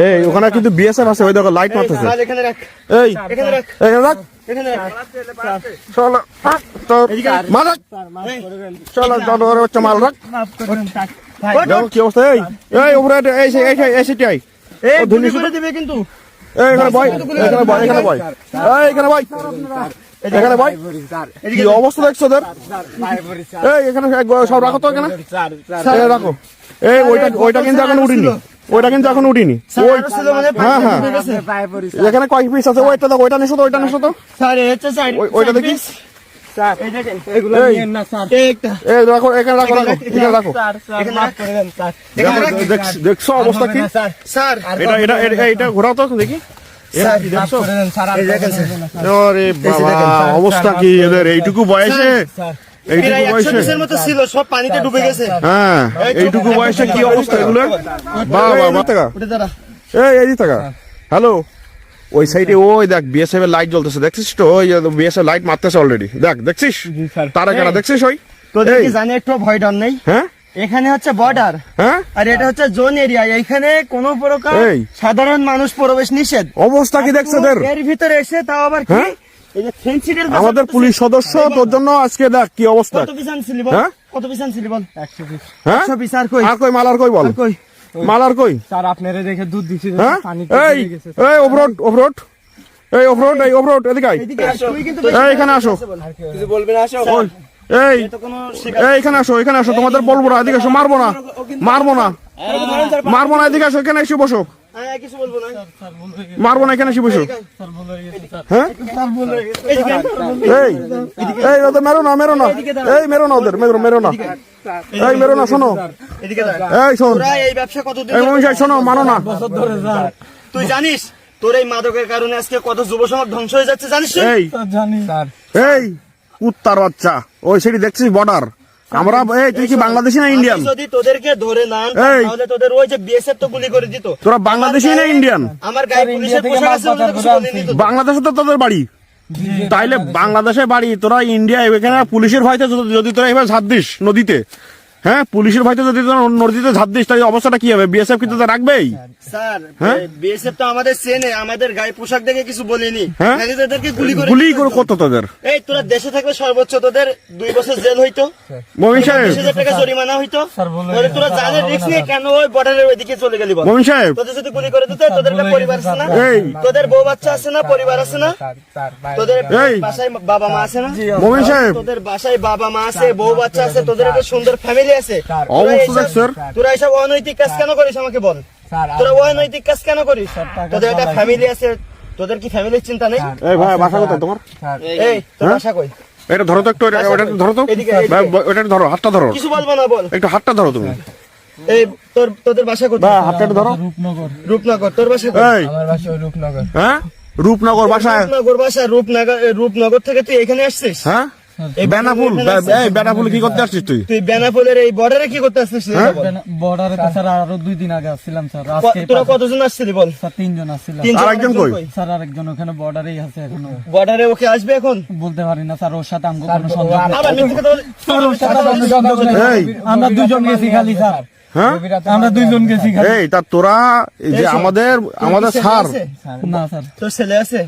এই ওখানে কিন্তু বিএসএফ আছে, ওই দেখো লাইট মারতেছে। এখানে রাখ, এই এখানে রাখ, এখানে রাখ, এখানে রাখ। চলো তোর মাল রাখ, চলো চলো ওরে হচ্ছে মাল রাখ। দেখো কি অবস্থা। এই এই উপরে এই এই সিটিআই এই গুলি করে দিবে কিন্তু। এই এখানে বয়, এখানে বয়, এখানে বয়, এই এখানে বয়, এখানে বয়। কি অবস্থা দেখছো তোর? এই এখানে সব রাখো তো, এখানে রাখো। এই ওইটা কিন্তু এখন উঠিনি, ওইটা কিন্তু এখন উঠিনি। হ্যাঁ হ্যাঁ, এখানে কয়েক পিস আছে। ওইটা দেখো, ওইটা নিছো তো, ওইটা নিছো তো, ওইটা দেখি। রাখো এখানে, রাখো রাখো, এখানে রাখো। দেখছো অবস্থা কি? এটা ঘোরাও তো দেখি। অবস্থা কি এদের এইটুকু বয়সে? সব পানিতে ডুবে গেছে। হ্যাঁ, এইটুকু বয়সে কি অবস্থা এগুলো? এই টাকা। হ্যালো, ওই সাইডে ওই দেখ বিএসএফ এর লাইট জ্বলতেছে, দেখছিস তো? ওই বিএসএফ লাইট মারতেছে অলরেডি, দেখ দেখছিস? তারা কেনা দেখছিস? ওই তোদের কি জানি একটু ভয় ডর নেই? হ্যাঁ, এখানে হচ্ছে বর্ডার, হ্যাঁ, আর এটা হচ্ছে জোন এরিয়া। এখানে কোন প্রকার সাধারণ মানুষ প্রবেশ নিষেধ। অবস্থা কি দেখছো এর ভিতরে এসে তাও আবার কি আমাদের পুলিশ সদস্য তোর জন্য আজকে দেখ কি অবস্থা। কত পিস আনছিলি বল? কত পিস আনছিলি বল? 100 পিস। হ্যাঁ, 100 পিস। আর কই? আর কই মাল? আর কই বল? মাল আর কই? স্যার আপনারে দেখে দুধ দিছি, পানি এই এই অফরোড, অফরোড, এই অফরোড, এই অফরোড, এদিকে আয়। এই এখানে আসো, কিছু বলবেন? আসো। এই এখানে আসো, এখানে আসো। তোমাদের বলবো না, এদিকে আসো। মারবো না, মারবো না, মারবো না, এদিকে আসো। এখানে এসে বসো। কিছু বলবো না, মারবো না, এখানে এসে বসো। হ্যাঁ, এই এই ওদের মেরো না, মেরো না, এই মেরো না, ওদের মেরো, মেরো না, এই মেরো না। শোনো, এই শোন, এই ব্যবসা কতদিন? এই মনীষ শোনো, মানো না। তুই জানিস তোর এই মাদকের কারণে আজকে কত যুব সমাজ ধ্বংস হয়ে যাচ্ছে, জানিস? এই জানি স্যার। এই কুত্তার বাচ্চা, ওই সেটি দেখছিস বর্ডার। আমরা এই তুই কি বাংলাদেশি না ইন্ডিয়ান? যদি তোদেরকে ধরে না তাহলে তোদের ওই যে বিএসএফ তো গুলি করে দিত। তোরা বাংলাদেশি না ইন্ডিয়ান? আমার গায়ে পুলিশের পোশাক আছে, ওদের কিছু বলেনি তো। বাংলাদেশে তো তোদের বাড়ি, তাইলে বাংলাদেশে বাড়ি, তোরা ইন্ডিয়া এখানে পুলিশের ভয়তে যদি তোরা এবার ঝাঁপ দিস নদীতে, হ্যাঁ, পুলিশের ভয়তে যদি তোরা নদীতে ঝাঁপ দিস, তাহলে অবস্থাটা কি হবে? বিএসএফ কিন্তু তো রাখবেই। স্যার বিএসএফ তো আমাদের চেনে, আমাদের গায়ে পোশাক দেখে কিছু বলেনি, তাদেরকে গুলি করে গুলি করে কত তোদের? এই তোরা দেশে থাকলে সর্বোচ্চ তোদের 2 বছর জেল হইতো, মমিন সাহেব 20,000 টাকা জরিমানা হইতো। তোরা জানের রিস্ক নিয়ে কেন ওই বর্ডারের ওইদিকে চলে গেলি বল? মমিন সাহেব, তোদের যদি গুলি করে দিতে, তোদের একটা পরিবার আছে না? তোদের বউ বাচ্চা আছে না? পরিবার আছে না? তোদের বাসায় বাবা মা আছে না? মমিন সাহেব, তোদের বাসায় বাবা মা আছে, বউ বাচ্চা আছে, তোদের একটা সুন্দর ফ্যামিলি আছে। তোরা এইসব অনৈতিক কাজ কেন করিস আমাকে বল? তোরা অনৈতিক কাজ কেন করিস? তোদের একটা ফ্যামিলি আছে, তোদের কি ফ্যামিলির চিন্তা নেই? এই ভাই বাসা কোথায় তোমার? এই তোর বাসা কই? এটা ধরো তো একটু, ওটা ধরো তো, ওটা ধরো, হাতটা ধরো। কিছু বলবো না, বল একটু হাতটা ধরো তুমি। এই তোদের বাসা কোথায়? হাতটা ধরো। রূপনগর। তোর বাসা কোথায়? আমার বাসা রূপনগর। হ্যাঁ, রূপনগর বাসা। রূপনগর বাসা। রূপনগর থেকে তুই এখানে আসছিস? হ্যাঁ, এই বেনাফুল, এই বেনাফুল কি করতে আসছিস তুই? তুই বেনাফুলের এই বর্ডারে কি করতে আসছিস? বর্ডারে তো স্যার আরো 2 দিন আগে আসছিলাম স্যার। আজকে তোরা কতজন আসছিলি বল? স্যার 3 জন আসছিলাম। আরেকজন কই? স্যার আরেকজন ওখানে বর্ডারেই আছে এখনো। বর্ডারে ওকে আসবে এখন? বলতে পারি না স্যার, ওর সাথে আমগো কোনো সংযোগ নেই। আবার মিথ্যে কথা বল। স্যার ওর সাথে কোনো সংযোগ নেই। আমরা 2 জন গেছি খালি স্যার। হ্যাঁ, আমরা 2 জন গেছি খালি। এই তা তোরা এই যে আমাদের স্যার না স্যার। তোর ছেলে আছে?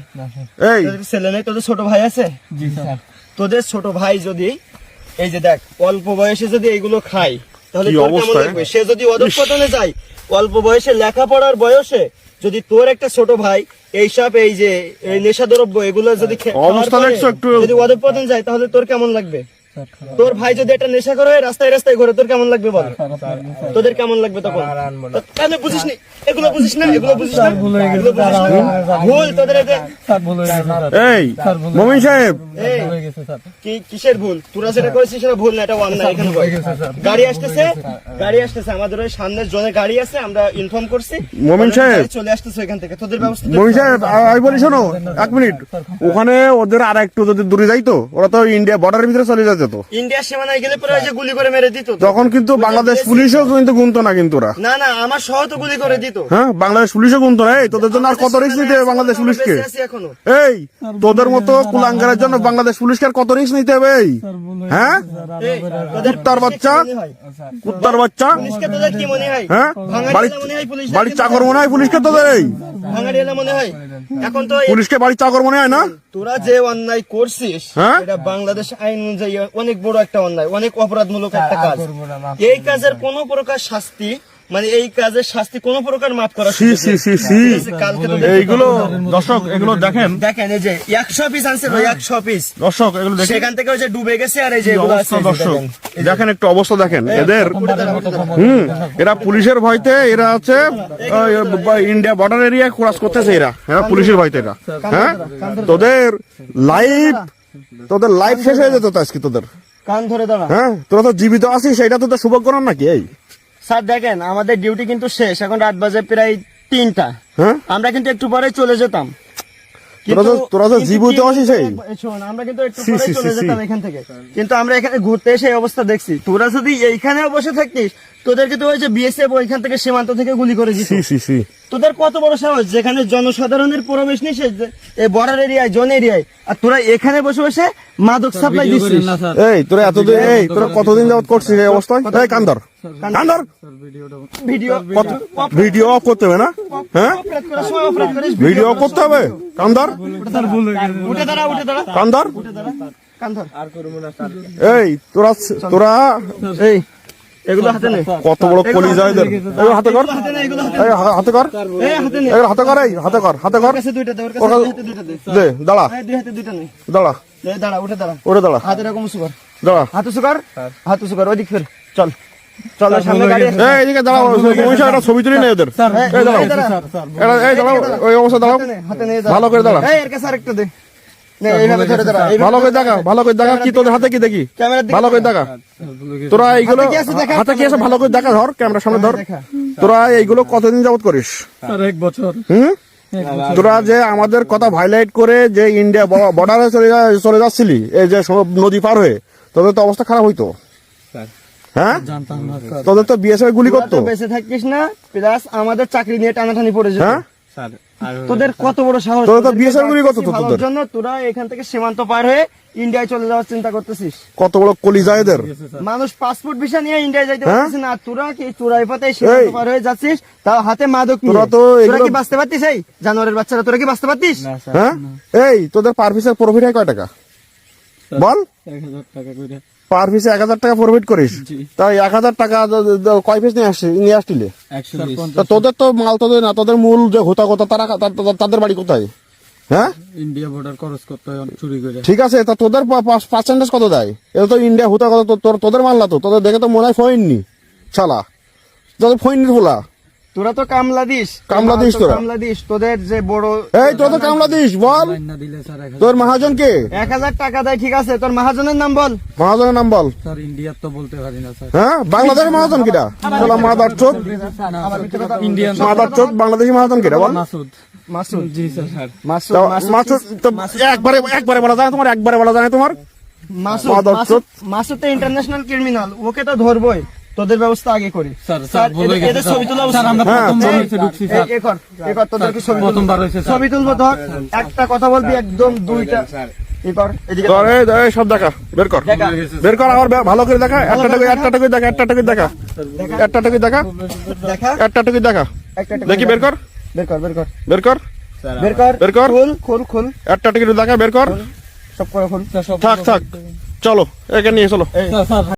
এই তোদের ছেলে নেই? তোদের ছোট ভাই আছে? জি স্যার। তোদের ছোট ভাই যদি এই যে দেখ অল্প বয়সে যদি এইগুলো খায় তাহলে তোর কেমন লাগবে? সে যদি অধঃপতনে যায়, অল্প বয়সে লেখাপড়ার বয়সে যদি তোর একটা ছোট ভাই এইসব এই যে নেশাদ্রব্য এগুলো যদি যদি অধঃপতন যায়, তাহলে তোর কেমন লাগবে? তোর ভাই যদি একটা নেশা করে রাস্তায় রাস্তায় ঘুরে, তোর কেমন লাগবে বল? তোদের কেমন লাগবে তখন? কেন বুঝিস নি? এগুলো বুঝিস না? এগুলো বুঝিস না? ভুল তোদের। এই মমিন সাহেব, কিসের ভুল? তোরা যেটা করেছিস সেটা ভুল না, এটা অন্যায়। এখানে গাড়ি আসতেছে আমাদের ওই সামনের জনে গাড়ি আছে, আমরা ইনফর্ম করছি। মমিন সাহেব চলে আসতেছে এখান থেকে, তোদের ব্যবস্থা। মমিন সাহেব আমি বলি শোনো, 1 মিনিট, ওখানে ওদের আর একটু যদি দূরে যাইতো, ওরা তো ইন্ডিয়া বর্ডারের ভিতরে চলে যেত। যেত, ইন্ডিয়ার সীমানায় গেলে পরে ওই যে গুলি করে মেরে দিত তো। তখন কিন্তু বাংলাদেশ পুলিশও কিন্তু গুনতো না কিন্তু ওরা। না না, আমার সহ তো গুলি করে দিত। হ্যাঁ, বাংলাদেশ পুলিশও গুনতো না। এই তোদের জন্য আর কত রিস্ক নিতে হবে বাংলাদেশ পুলিশকে? বেঁচে আছি এখনো। এই তোদের মতো কুলাঙ্গারের জন্য বাংলাদেশ পুলিশকে আর কত রিস্ক নিতে হবে? এই হ্যাঁ, এই, তোদের কুত্তার বাচ্চা, কি মনে হয়? কুত্তার বাচ্চা, পুলিশকে তোদের কি মনে হয়? হ্যাঁ, ভাঙাড়িয়ালা মনে হয় পুলিশ, বাড়ির চাকর মনে হয় পুলিশকে তোদের? এই ভাঙাড়িয়ালা মনে হয়। এখন তো পুলিশকে বাড়ির চাকর মনে হয় না? তোরা যে অন্যায় করছিস, হ্যাঁ? এটা বাংলাদেশ আইন অনুযায়ী অনেক বড় একটা অন্যায়, অনেক অপরাধমূলক একটা কাজ। এই কাজের কোন প্রকার শাস্তি, মানে এই কাজের শাস্তি কোন প্রকার মাফ করা সি সি সি সি। কালকে তো এইগুলো দর্শক, এগুলো দেখেন দেখেন, এই যে 100 পিস আনছে ভাই, 100 পিস। দর্শক, এগুলো দেখেন সেখান থেকে ওই যে ডুবে গেছে, আর এই যে কি এগুলো অবস্থা আছে, দর্শক, দেখেন। দেখেন একটু অবস্থা দেখেন এদের। উঠে দাঁড়া, উঠে দাঁড়া। এরা পুলিশের ভয়তে, এরা হচ্ছে ইন্ডিয়া বর্ডার এরিয়া ক্রস করতেছে, এরা পুলিশের ভয়তে এরা। হ্যাঁ, তোদের লাইফ শেষ হয়ে যেত তো আজকে তোদের। কান ধরে দাঁড়া। হ্যাঁ, তোরা তো জীবিত আছিস, সেটা তোদের সৌভাগ্য না নাকি? এই স্যার দেখেন, আমাদের ডিউটি কিন্তু শেষ, এখন রাত বাজে প্রায় 3টা। হ্যাঁ, আমরা কিন্তু একটু পরে চলে যেতাম। তোরা তো জীবিত আছিস। এই শোন, আমরা কিন্তু একটু সি, পরে সি, চলে সি, সি। যেতাম এখান থেকে, কিন্তু আমরা এখানে ঘুরতে এসে এই অবস্থা দেখছি। তোরা যদি এইখানেও বসে থাকতিস, তোদেরকে তো ওই যে বিএসএফ ওইখান থেকে সীমান্ত থেকে গুলি করে দিত। সি সি সি। তোদের কত বড় সাহস, যেখানে জনসাধারণের প্রবেশ নিষেধ, এই বর্ডার এরিয়ায়, জোন এরিয়ায়, আর তোরা এখানে বসে বসে মাদক সাপ্লাই দিচ্ছিস। এই তোরা এতদিন, এই তোরা কতদিন যাবত করছিস এই অবস্থায়? এই কান্দর ভিডিও ভিডিও অফ করতে হবে না? হ্যাঁ, অপরাধ করার সময় অপরাধ করিস, ভিডিও অফ করতে হবে। কান্দর উঠে দাঁড়া, উঠে দাঁড়া, কান্দর। কান ধর। এই তোরা এই এগুলো হাতে নে, কত বড় কলিজা এদের। এগুলো হাতে কর, হাতে নে, এগুলো হাতে এই হাতে কর, নে, এই হাতে নে। এগুলো হাতে কর, এই হাতে কর, হাতে কর। ওর কাছে দুইটা দে, ওর কাছে ওর কাছে- দুই হাতে দুইটা দে। দে, দাঁড়া, এই দুই হাতে দুইটা নে। দাঁড়া, দে, দাঁড়া, উঠে দাঁড়া, ওরে দাঁড়া, হাতে এরকম উঁচু কর, দাঁড়া। হাত উঁচু কর, হাত উঁচু কর, ওইদিক ফের, চল চল, ওই সামনে গাড়ি আছে। এই এদিকে দাঁড়াও, তুমি একটা ছবি তুলি না এদের। এই দাঁড়াও, এই দাঁড়াও, ওই অবস্থা দাঁড়াও, হাতে নিয়ে দাঁড়া। ভালো করে দাঁড়া, এই এর কাছে আরেকটা দে। নে, এইভাবে ধরে দাঁড়া, এইভাবে ভালো করে দেখা, ভালো করে দেখা। কি তোদের হাতে কি দেখি? ক্যামেরার দিকে ভালো করে দেখা। তোরা এইগুলো হাতে কি আছে দেখা? হাতে কি আছে ভালো করে দেখা, ধর ক্যামেরার সামনে ধর। দেখা। তোরা এইগুলো কতদিন যাবত করিস? স্যার 1 বছর। তোরা যে আমাদের কথা ভাইলাইট করে যে ইন্ডিয়া বর্ডারে চলে যাচ্ছিলি, এই যে সব নদী পার হয়ে, তোদের তো অবস্থা খারাপ হইতো। হ্যাঁ, জানতাম না স্যার। তোদের তো বিএসএফ গুলি তোরা করতো। তো বেঁচে থাকিস না, প্লাস আমাদের চাকরি নিয়ে টানাটানি পড়ে যেত। হ্যাঁ, তোদের কত বড় সাহস, তোরা তো তোদেরকে BSF গুলি করতো তো ভালোর তোদের। জন্য তোরা এখান থেকে সীমান্ত পার হয়ে ইন্ডিয়ায় চলে যাওয়ার চিন্তা করতেছিস। কত বড় কলিজা এদের। মানুষ পাসপোর্ট ভিসা নিয়ে ইন্ডিয়ায় যাইতে হ্যাঁ? পারতেছে না, আর তোরা কি চোরাই পথে সীমান্ত পার হয়ে যাচ্ছিস, তাও হাতে মাদক নিয়ে। তোরা তো তোরা এগুলো- কি বাঁচতে পারতিস? এই জানোয়ারের বাচ্চারা, তোরা কি বাঁচতে পারতিস? হ্যাঁ, এই তোদের পার পিসের প্রফিট হয় কয় টাকা বল? 1000 টাকা করে। পার পিসে 1000 টাকা প্রফিট করিস, তাই 1000 টাকা কয় পিস নিয়ে আসছিলে? 120। তা তোদের তো মাল তোদের না, তোদের মূল যে হোতা তারা তাদের বাড়ি কোথায়? হ্যাঁ, ইন্ডিয়া বর্ডার ক্রস করতে হয় চুরি করে। ঠিক আছে, তা তোদের পার্সেন্টেজ কত দেয়? এটা তো ইন্ডিয়া হোতা কত, তোদের মাল না তো, তোদের দেখে তো মনে হয় ফইননি শালা, তোদের ফইনির হোলা। তোরা তো কামলা দিস, কামলা দিস তোরা। কামলা দিস, তোদের যে বড় এই তোরা তো কামলা দিস, বল লাইন না দিলে স্যার 1000। তোর মহাজন কে? 1000 টাকা দেয়, ঠিক আছে, তোর মহাজনের নাম বল। মহাজনের নাম বল। স্যার ইন্ডিয়ার তো বলতে পারি না স্যার। হ্যাঁ, বাংলাদেশের মহাজন কিটা? শালা মাদার চোদ, ইন্ডিয়ান মাদার চোদ, বাংলাদেশি মহাজন কিটা বল? মাসুদ। মাসুদ। জি স্যার। মাসুদ, মাসুদ তো একবারে বলা যায় না তোমার, একবারে বলা যায় না তোমার। মাসুদ, মাদার চোদ। মাসুদ তো ইন্টারন্যাশনাল ক্রিমিনাল, ওকে তো ধরবই, তোদের ব্যবস্থা আগে করি। স্যার ভুলে গেছি এদের স্যার। ছবি তোলা উচিত। স্যার আমরা হ্যাঁ, প্রথমবার ছবি- হয়েছে ঢুকছি স্যার। এ কর, তোদেরকে ছবি তুলবো। প্রথমবার হয়েছে স্যার। ছবি তুলবো, ধর একটা কথা বলবি, একদম দুইটা এ কর, এদিকে তোর এই সব দেখা বের কর, দেখা। বের কর, আবার ভালো করে দেখা। একটা টাকা দেখা, একটা টাকা দেখা, একটা টাকা দেখা, দেখা, একটা টাকা দেখা, একটা দেখি বের কর, বের কর, বের কর, বের কর, বের কর, বের কর। খুল, একটা টাকা দেখা, বের কর। সব করে খুল। থাক চলো এখানে নিয়ে চলো। স্যার